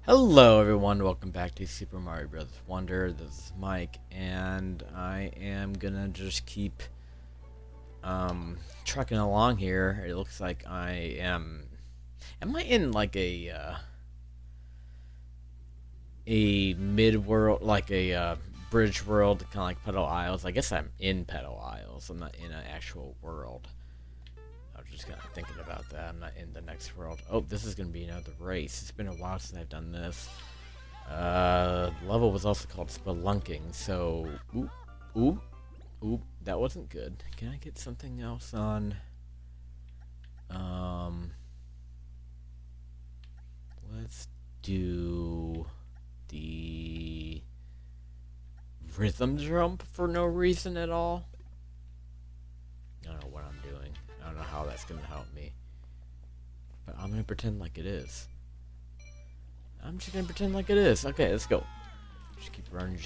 Hello everyone, welcome back to Super Mario Bros. Wonder. This is Mike, and I am gonna just keep trucking along here. It looks like I am I in like a mid world, like a bridge world, kind of like Petal Isles? I guess I'm in Petal Isles. I'm not in an actual world. I was just kind of thinking about that. I'm not in the next world. Oh, this is gonna be another race. It's been a while since I've done this. Level was also called Spelunking, so oop, oop, that wasn't good. Can I get something else on? Um, let's do the rhythm jump for no reason at all. I don't know what I'm doing. I don't know how that's gonna help me, but I'm gonna pretend like it is. I'm just gonna pretend like it is. Okay, let's go. Just keep running,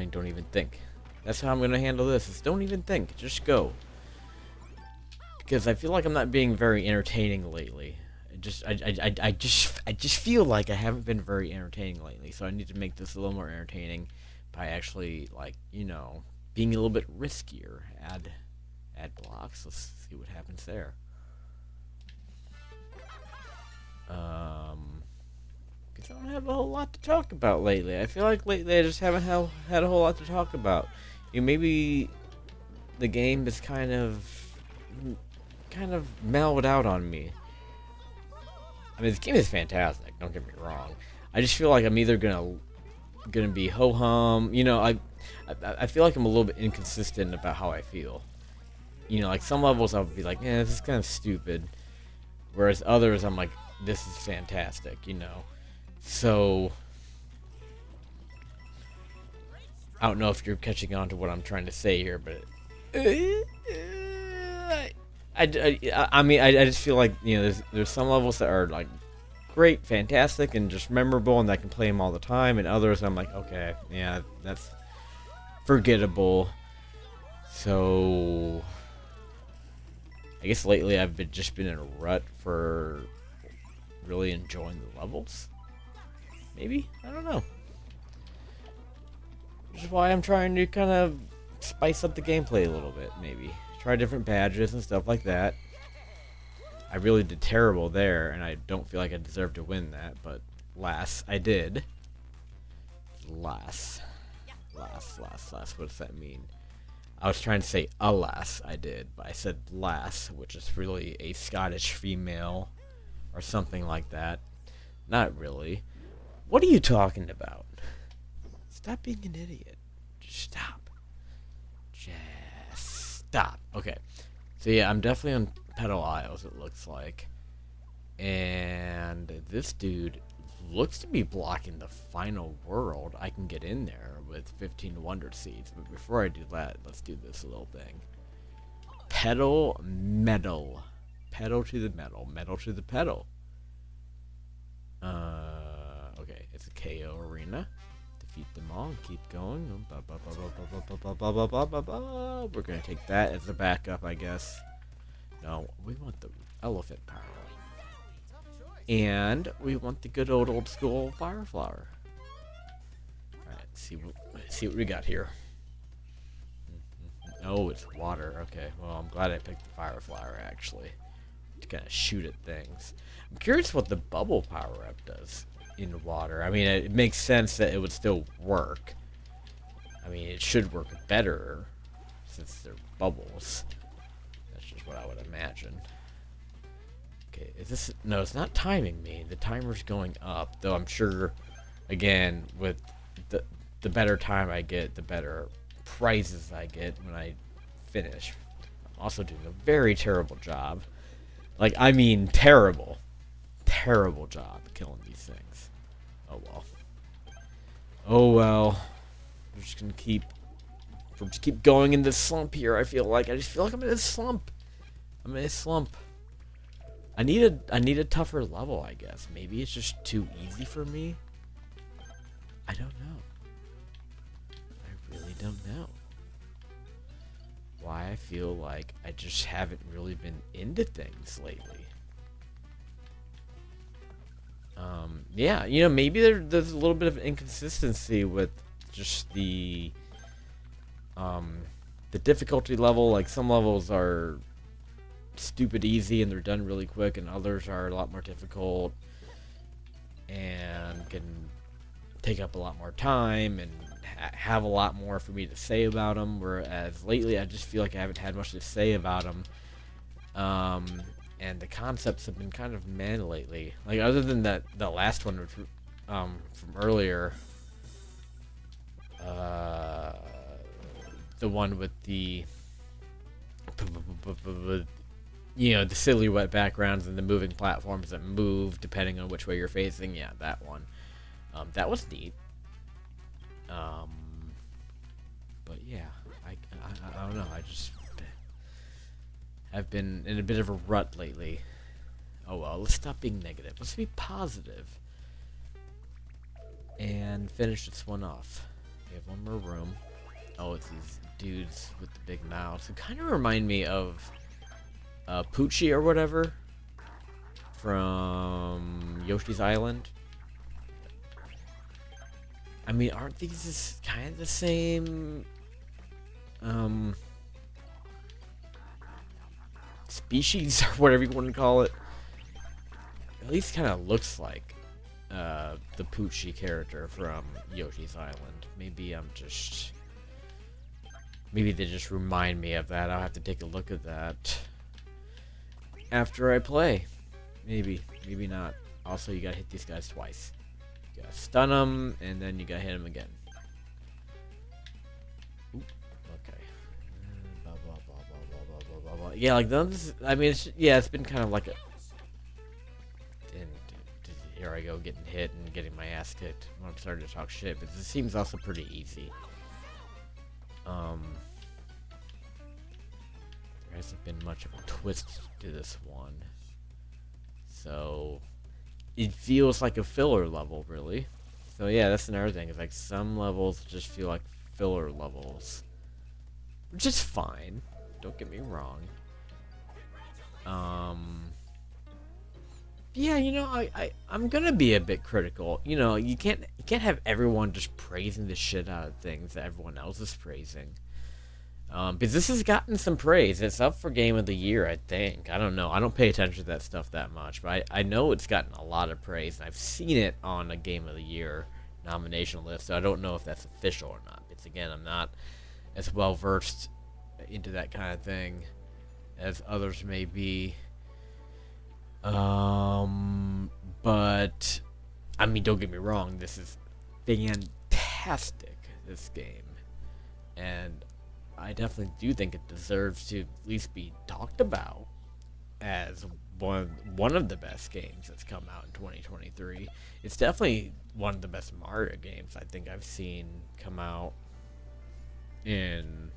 don't even think. That's how I'm gonna handle this, is don't even think, just go. Because I feel like I'm not being very entertaining lately. I just feel like I haven't been very entertaining lately, so I need to make this a little more entertaining by actually, like, being a little bit riskier. Add blocks, let's see what happens there. Because I don't have a whole lot to talk about lately. I feel like lately I just haven't had a whole lot to talk about. Maybe the game is kind of mellowed out on me. I mean, this game is fantastic. Don't get me wrong. I just feel like I'm either gonna be ho hum. I feel like I'm a little bit inconsistent about how I feel. Like some levels I'll be like, yeah, this is kind of stupid, whereas others I'm like, this is fantastic. So I don't know if you're catching on to what I'm trying to say here, but I just feel like there's some levels that are like great, fantastic, and just memorable, and I can play them all the time, and others I'm like, okay, yeah, that's forgettable. So I guess lately I've just been in a rut for really enjoying the levels. Maybe, I don't know. Which is why I'm trying to kind of spice up the gameplay a little bit. Maybe try different badges and stuff like that. I really did terrible there, and I don't feel like I deserve to win that, but las, I did. Las. What does that mean? I was trying to say alas, I did, but I said lass, which is really a Scottish female or something like that. Not really. What are you talking about? Stop being an idiot. Just stop. Just stop. Okay. So yeah, I'm definitely on Petal Isles, it looks like. And this dude looks to be blocking the final world. I can get in there with 15 Wonder Seeds. But before I do that, let's do this little thing. Pedal metal. Pedal to the metal. Metal to the pedal. Okay, it's a KO arena. Defeat them all and keep going. We're gonna take that as a backup, I guess. No, we want the elephant power. And we want the good old school fire flower. Alright, see what we got here. Oh, it's water. Okay, well, I'm glad I picked the fire flower, actually, to kind of shoot at things. I'm curious what the bubble power-up does in water. I mean, it makes sense that it would still work. I mean, it should work better since they're bubbles. That's just what I would imagine. Okay, is this... No, it's not timing me. The timer's going up, though I'm sure, again, with the better time I get, the better prizes I get when I finish. I'm also doing a very terrible job. Like, I mean terrible. Terrible job killing these things. Oh well. Oh well. We're just keep going in this slump here, I feel like. I just feel like I'm in a slump. I'm in a slump. I need a tougher level, I guess. Maybe it's just too easy for me. I don't know. I really don't know. Why I feel like I just haven't really been into things lately. Yeah, maybe there's a little bit of inconsistency with just um, the difficulty level. Like some levels are stupid easy and they're done really quick, and others are a lot more difficult and can take up a lot more time and have a lot more for me to say about them. Whereas lately, I just feel like I haven't had much to say about them. And the concepts have been kind of meh lately. Like other than the last one, which from earlier, uh, the one with the the silhouette backgrounds and the moving platforms that move depending on which way you're facing. Yeah, that one. That was neat. Um, but yeah, I don't know. I just have been in a bit of a rut lately. Oh well, let's stop being negative. Let's be positive. And finish this one off. We have one more room. Oh, it's these dudes with the big mouths who kind of remind me of Poochie or whatever from Yoshi's Island. I mean, aren't these kind of the same species or whatever you want to call it? At least kind of looks like the Poochie character from Yoshi's Island. Maybe they just remind me of that. I'll have to take a look at that after I play. Maybe not. Also, you gotta hit these guys twice. You gotta stun them, and then you gotta hit them again. Oop, okay. Blah, blah, blah, blah, blah, blah, blah, blah. Yeah, like those. I mean, it's been kind of like a. And here I go, getting hit and getting my ass kicked when I'm starting to talk shit. But this seems also pretty easy. There hasn't been much of a twist to this one. So it feels like a filler level, really. So yeah, that's another thing. It's like some levels just feel like filler levels, which is fine. Don't get me wrong. Yeah, I'm gonna be a bit critical. You can't have everyone just praising the shit out of things that everyone else is praising. Because this has gotten some praise. It's up for Game of the Year, I think. I don't know. I don't pay attention to that stuff that much, but I know it's gotten a lot of praise, and I've seen it on a Game of the Year nomination list, so I don't know if that's official or not. Because, again, I'm not as well-versed into that kind of thing as others may be. But, I mean, don't get me wrong. This is fantastic, this game. And I definitely do think it deserves to at least be talked about as one of the best games that's come out in 2023. It's definitely one of the best Mario games I think I've seen come out in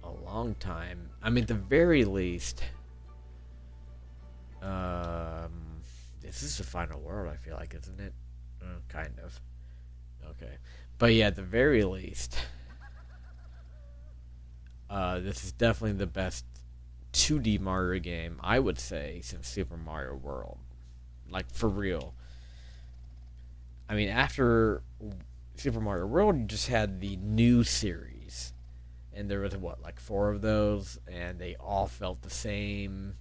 a long time. I mean, at the very least, this is the final world, I feel like, isn't it? Kind of. Okay. But yeah, at the very least, this is definitely the best 2D Mario game, I would say, since Super Mario World. Like, for real. I mean, after Super Mario World, you just had the new series. And there was, like 4 of those, and they all felt the same.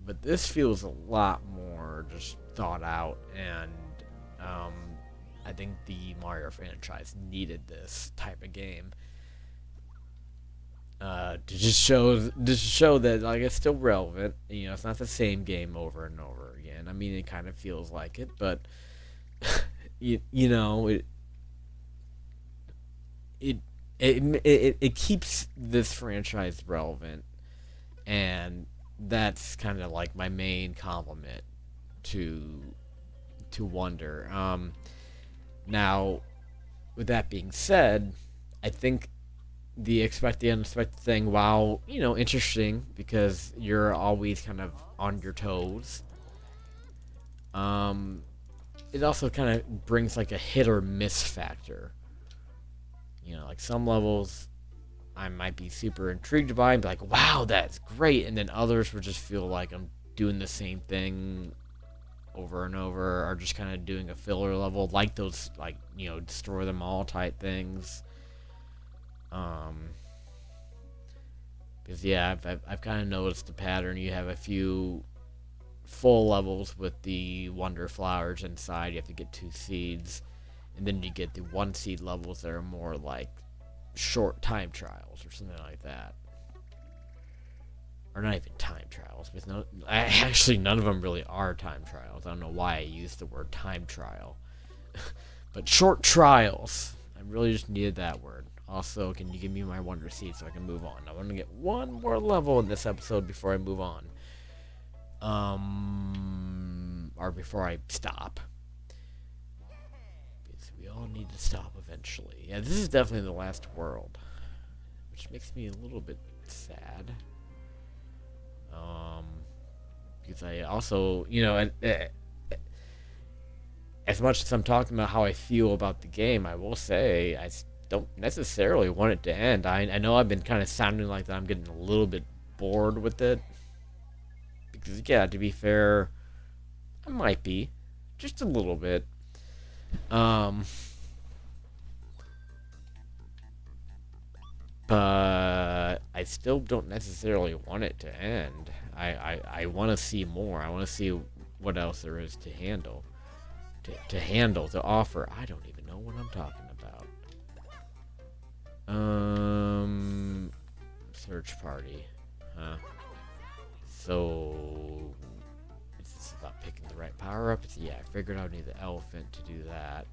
But this feels a lot more just thought out, and I think the Mario franchise needed this type of game. To just show that like it's still relevant. It's not the same game over and over again. I mean, it kind of feels like it, but it keeps this franchise relevant, and that's kind of like my main compliment to Wonder. Now, with that being said, I think the expect the unexpected thing, while interesting because you're always kind of on your toes, it also kind of brings like a hit or miss factor. Like some levels I might be super intrigued by and be like, wow, that's great, and then others would just feel like I'm doing the same thing over and over, or just kind of doing a filler level like those, like, you know, destroy them all type things. Because yeah, I've kind of noticed the pattern. You have a few full levels with the wonder flowers inside. You have to get 2 seeds, and then you get the 1 seed levels that are more like short time trials or something like that. Or not even time trials, because actually none of them really are time trials. I don't know why I used the word time trial. But short trials. I really just needed that word. Also, can you give me my wonder seed so I can move on? I want to get 1 more level in this episode before I move on. Or before I stop. Because we all need to stop eventually. Yeah, this is definitely the last world. Which makes me a little bit sad. Because I also, you know, as much as I'm talking about how I feel about the game, I will say I don't necessarily want it to end. I know I've been kind of sounding like that I'm getting a little bit bored with it. Because, yeah, to be fair, I might be. Just a little bit. But I still don't necessarily want it to end. I want to see more. I want to see what else there is to handle. To offer. I don't even know what I'm talking about. Search party. Huh. So, is this about picking the right power-ups? Yeah, I figured I would need the elephant to do that.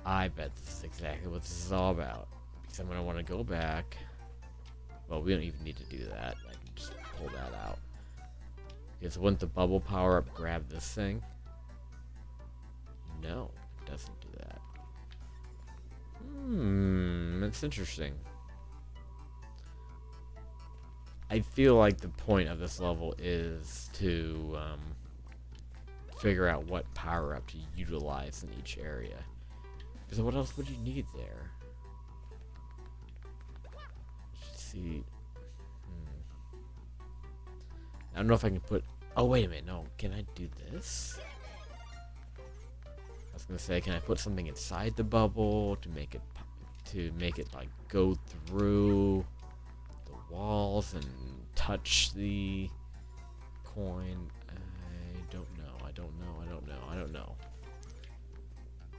I bet this is exactly what this is all about. Because I'm going to want to go back. Well, we don't even need to do that. I can just pull that out. Because wouldn't the bubble power-up grab this thing? No, it doesn't do that. That's interesting. I feel like the point of this level is to figure out what power-up to utilize in each area. Because what else would you need there? Let's see. I don't know if I can put... Oh, wait a minute. No, can I do this? I was gonna say, can I put something inside the bubble to make it like go through the walls and touch the coin? I don't know.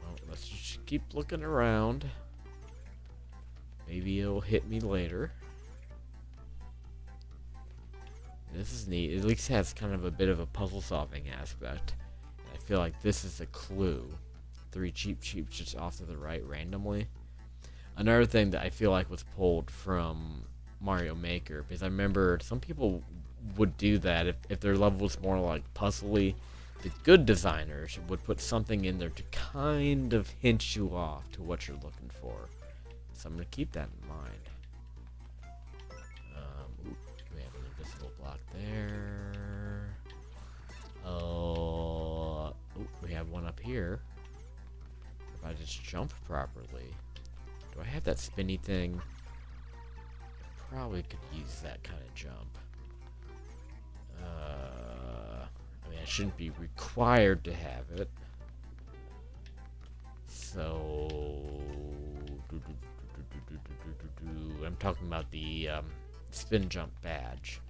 Well, let's just keep looking around. Maybe it'll hit me later. This is neat. It at least has kind of a bit of a puzzle solving aspect. I feel like this is a clue. 3 cheap sheep just off to the right randomly. Another thing that I feel like was pulled from Mario Maker, because I remember some people would do that if their level was more like puzzly. The good designers would put something in there to kind of hint you off to what you're looking for. So I'm going to keep that in mind. We have an invisible block there. We have one up here. If I just jump properly. Do I have that spinny thing? I probably could use that kind of jump. I mean, I shouldn't be required to have it. So... I'm talking about the spin jump badge.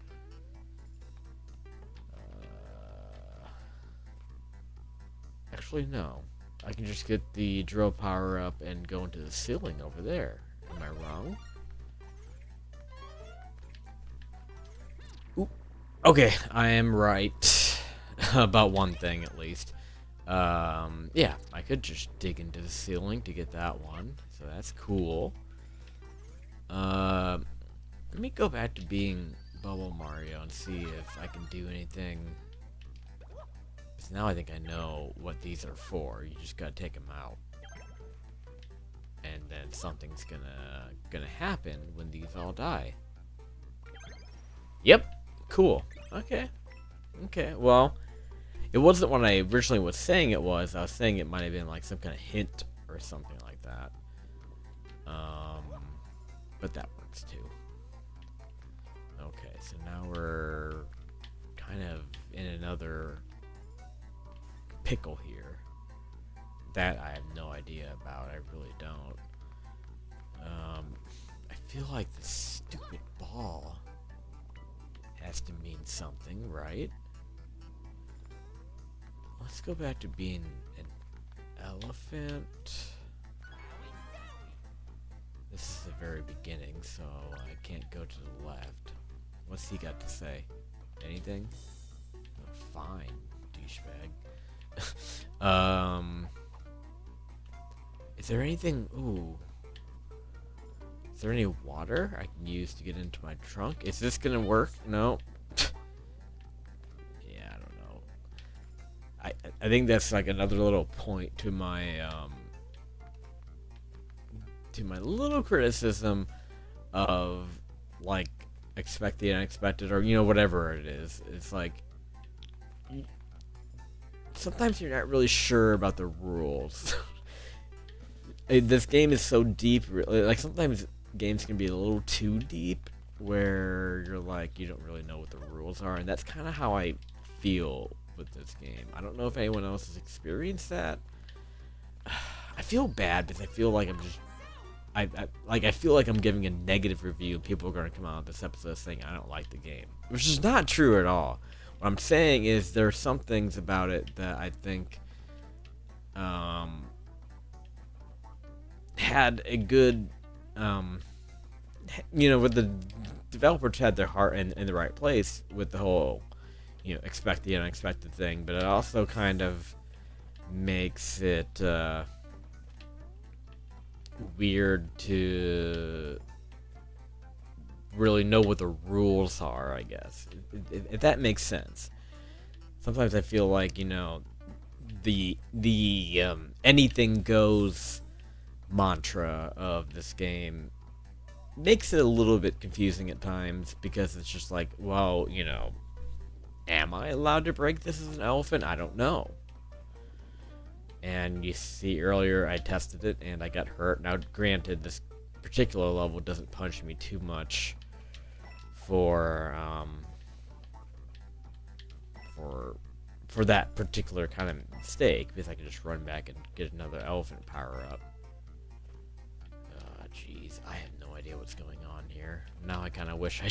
Actually, no. I can just get the drill power up and go into the ceiling over there. Am I wrong? Oop. Okay, I am right. About one thing, at least. Yeah, I could just dig into the ceiling to get that one. So that's cool. Let me go back to being Bubble Mario and see if I can do anything. Because now I think I know what these are for. You just gotta take them out. And then something's gonna happen when these all die. Yep. Cool. Okay. Okay, well, it wasn't what I originally was saying it was. I was saying it might have been like some kind of hint or something like that. But that works too. Okay, so now we're kind of in another pickle here that I have no idea about. I really don't. I feel like this stupid ball has to mean something, right? Let's go back to being an elephant. This is the very beginning, so I can't go to the left. What's he got to say? Anything? Oh, fine, douchebag. Is there anything? Ooh. Is there any water I can use to get into my trunk? Is this gonna work? No. Yeah, I don't know. I think that's like another little point to my little criticism of like expect the unexpected, or whatever it is. It's like sometimes you're not really sure about the rules. This game is so deep, like sometimes games can be a little too deep where you're like you don't really know what the rules are, and that's kind of how I feel with this game. I don't know if anyone else has experienced that. I feel bad because I feel like I feel like I'm giving a negative review. People are going to come out of this episode saying I don't like the game, which is not true at all. What I'm saying is there are some things about it that I think had a good, with the developers had their heart in the right place with the whole, expect the unexpected thing, but it also kind of makes it weird to really know what the rules are, I guess. If that makes sense. Sometimes I feel like, the anything goes mantra of this game makes it a little bit confusing at times, because it's just like, well, am I allowed to break this as an elephant? I don't know. And you see earlier I tested it and I got hurt. Now granted, this particular level doesn't punish me too much for that particular kind of mistake, because I can just run back and get another elephant power up. Jeez, I have no idea what's going on here. Now I kind of wish I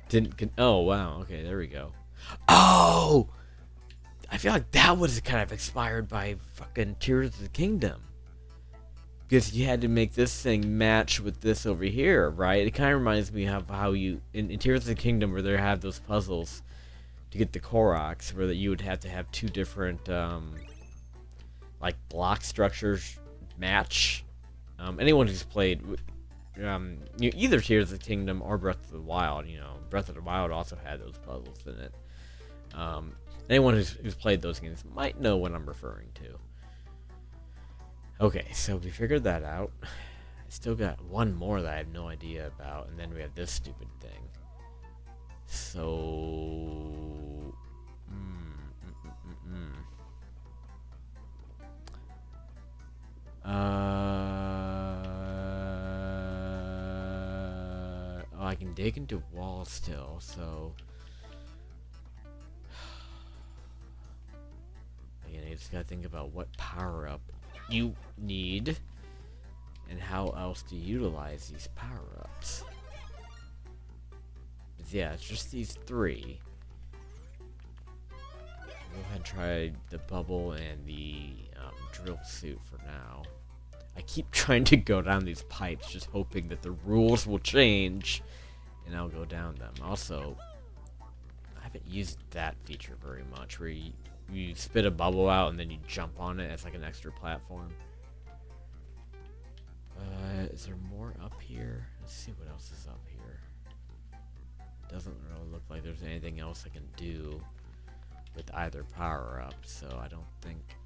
didn't. Oh wow, okay, there we go. Oh, I feel like that was kind of expired by fucking Tears of the Kingdom, because you had to make this thing match with this over here, right? It kind of reminds me of how you in Tears of the Kingdom, where they have those puzzles to get the Koroks, where that you would have to have two different like block structures match. Anyone who's played either Tears of the Kingdom or Breath of the Wild, Breath of the Wild also had those puzzles in it. Anyone who's played those games might know what I'm referring to. Okay, so we figured that out. I still got one more that I have no idea about, and then we have this stupid thing. So... I can dig into walls still, so... Again, you just gotta think about what power-up you need, and how else to utilize these power-ups. But yeah, it's just these three. Go ahead and try the bubble and the drill suit for now. I keep trying to go down these pipes, just hoping that the rules will change, and I'll go down them. Also, I haven't used that feature very much, where you spit a bubble out and then you jump on it as like an extra platform. Is there more up here? Let's see what else is up here. Doesn't really look like there's anything else I can do with either power up, so I don't think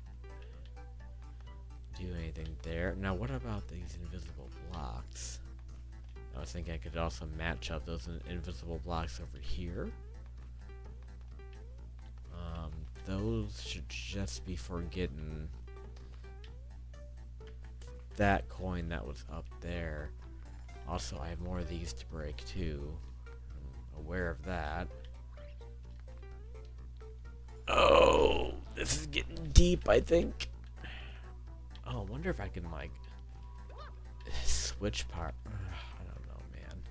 do anything there. Now what about these invisible blocks? I was thinking I could also match up those invisible blocks over here. Those should just be for getting that coin that was up there. Also, I have more of these to break too. I'm aware of that. Oh, this is getting deep, I think. Oh, I wonder if I can, like, switch power. I don't know, man.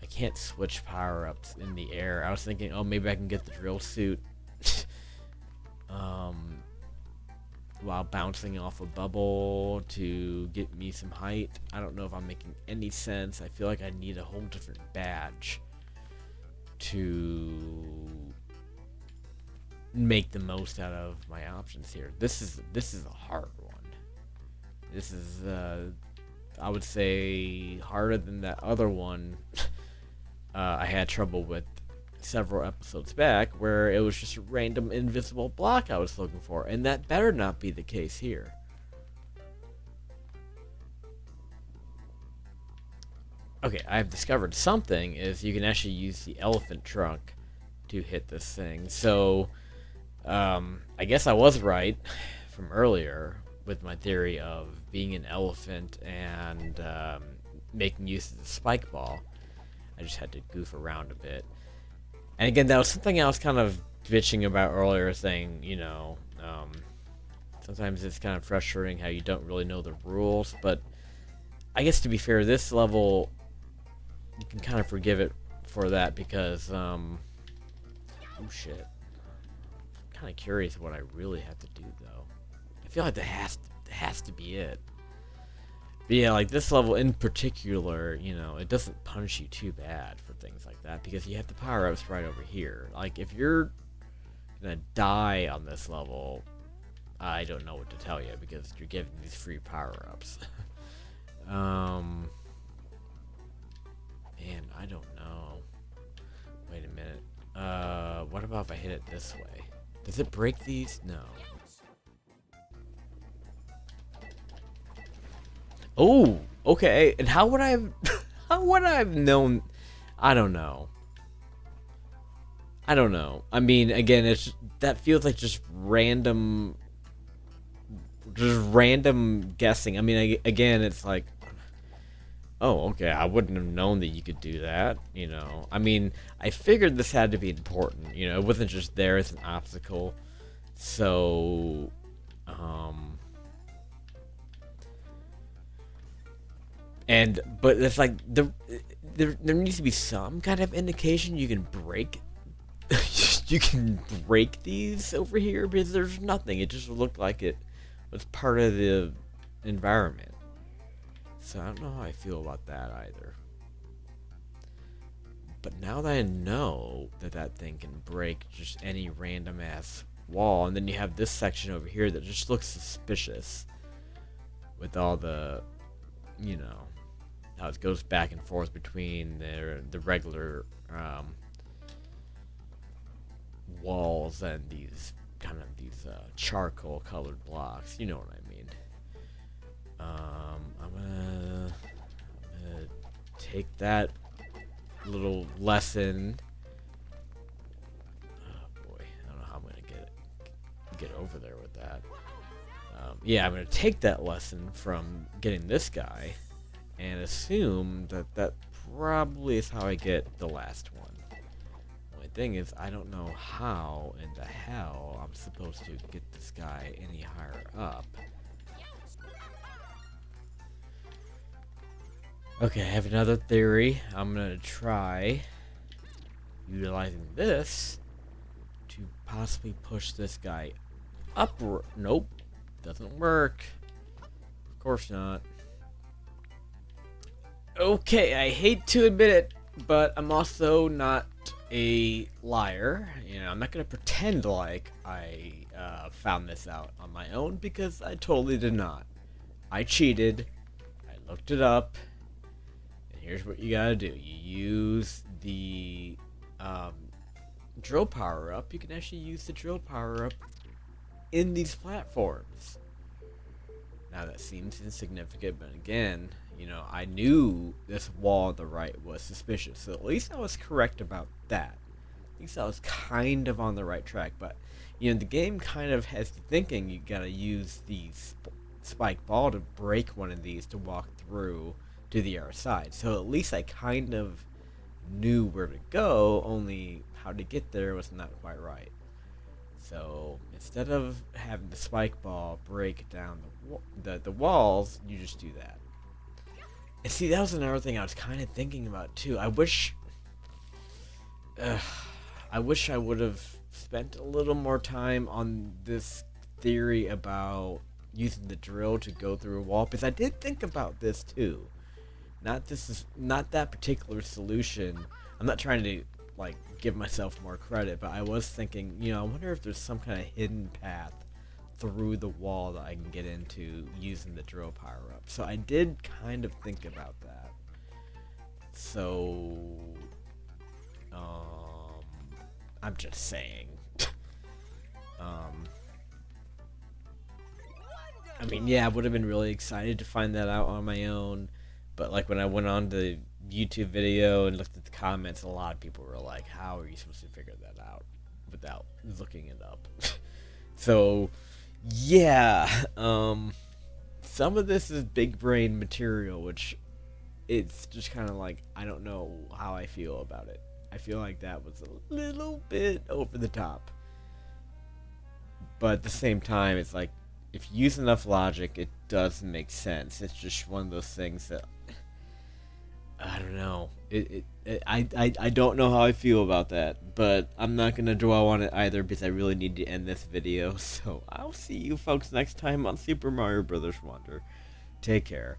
I can't switch power-ups in the air. I was thinking, oh, maybe I can get the drill suit while bouncing off a bubble to get me some height. I don't know if I'm making any sense. I feel like I need a whole different badge to make the most out of my options here. This is a hard one. This is I would say harder than that other one I had trouble with several episodes back, where it was just a random invisible block I was looking for, and that better not be the case here. Okay, I've discovered something is you can actually use the elephant trunk to hit this thing. So I guess I was right from earlier with my theory of being an elephant and making use of the spike ball. I just had to goof around a bit. And again, that was something I was kind of bitching about earlier, saying, you know, sometimes it's kind of frustrating how you don't really know the rules. But I guess to be fair, this level, you can kind of forgive it for that because, oh shit. I'm kind of curious what I really have to do, though. I feel like that has to be it. But yeah, like this level in particular, you know, it doesn't punish you too bad for things like that because you have the power-ups right over here. Like, if you're gonna die on this level, I don't know what to tell you because you're getting these free power-ups. Man, I don't know. Wait a minute. What about if I hit it this way? Does it break these? No. Oh, okay. And how would I have how would I have known? I don't know. I don't know. I mean, again, that feels like just random guessing. I mean, again, it's like, oh, okay, I wouldn't have known that you could do that, you know. I mean, I figured this had to be important, you know. It wasn't just there as an obstacle. So, but it's like there needs to be some kind of indication you can break you can break these over here because there's nothing. It just looked like it was part of the environment. So I don't know how I feel about that either. But now that I know that thing can break just any random ass wall, and then you have this section over here that just looks suspicious with all the, you know, how it goes back and forth between the regular walls and these charcoal colored blocks. You know what I mean. I'm gonna take that little lesson. Oh boy, I don't know how I'm gonna get over there with that. Yeah, I'm gonna take that lesson from getting this guy and assume that probably is how I get the last one. Only thing is, I don't know how in the hell I'm supposed to get this guy any higher up. Okay, I have another theory. I'm gonna try utilizing this to possibly push this guy up. Nope, doesn't work. Of course not. Okay, I hate to admit it, but I'm also not a liar. You know, I'm not gonna pretend like I found this out on my own because I totally did not. I cheated. I looked it up. Here's what you gotta do. You use the drill power up. You can actually use the drill power up in these platforms. Now that seems insignificant, but again, you know, I knew this wall on the right was suspicious, so at least I was correct about that. At least I was kind of on the right track, but you know, the game kind of has you thinking you gotta use the spike ball to break one of these to walk through to the other side. So at least I kind of knew where to go, only how to get there was not quite right. So instead of having the spike ball break down the walls, you just do that. And see, that was another thing I was kind of thinking about too. Uh, I wish I would have spent a little more time on this theory about using the drill to go through a wall, because I did think about this too. Not that particular solution. I'm not trying to like give myself more credit, but I was thinking, I wonder if there's some kind of hidden path through the wall that I can get into using the drill power up. So I did kind of think about that. So I'm just saying. I mean, yeah, I would have been really excited to find that out on my own, but like when I went on the YouTube video and looked at the comments, a lot of people were like, "How are you supposed to figure that out without looking it up?" So, yeah, some of this is big brain material, which it's just kind of like I don't know how I feel about it. I feel like that was a little bit over the top, but at the same time, it's like if you use enough logic, it does make sense. It's just one of those things that I don't know. I don't know how I feel about that, but I'm not gonna dwell on it either because I really need to end this video. So I'll see you folks next time on Super Mario Brothers Wonder. Take care.